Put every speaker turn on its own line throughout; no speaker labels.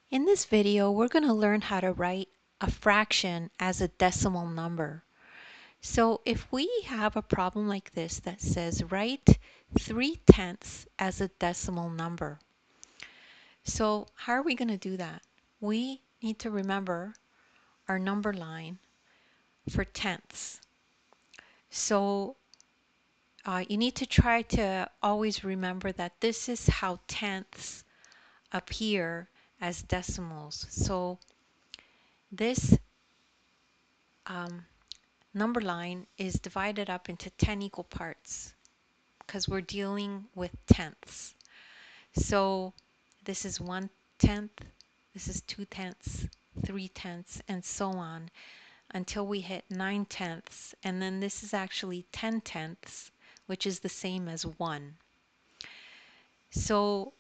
In this video, we're going to learn how to write a fraction as a decimal number. So if we have a problem like this that says write 3/10 as a decimal number. So how are we going to do that? We need to remember our number line for tenths. So you need to try to always remember that this is how tenths appear as decimals. So this number line is divided up into 10 equal parts because we're dealing with tenths. So this is 1/10, this is 2/10, 3/10, and so on until we hit 9/10, and then this is actually 10/10, which is the same as 1. So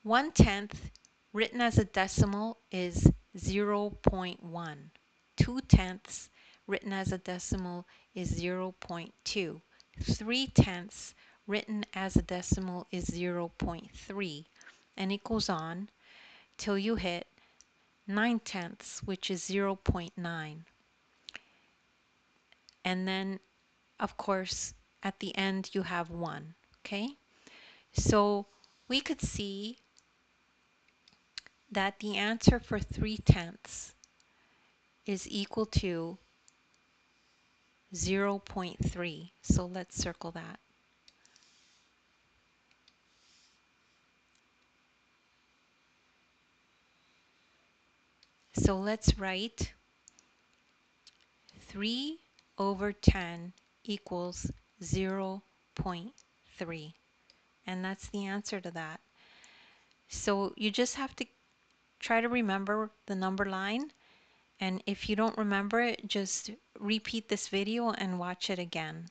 1/10 written as a decimal is 0.1. 2/10 written as a decimal is 0.2. 3/10 written as a decimal is 0.3. And it goes on till you hit 9/10, which is 0.9. And then, of course, at the end you have 1. Okay? So we could see that the answer for 3/10 is equal to 0.3. So let's circle that. So let's write 3/10 equals 0.3. And that's the answer to that. So you just have to try to remember the number line. And if you don't remember it, just repeat this video and watch it again.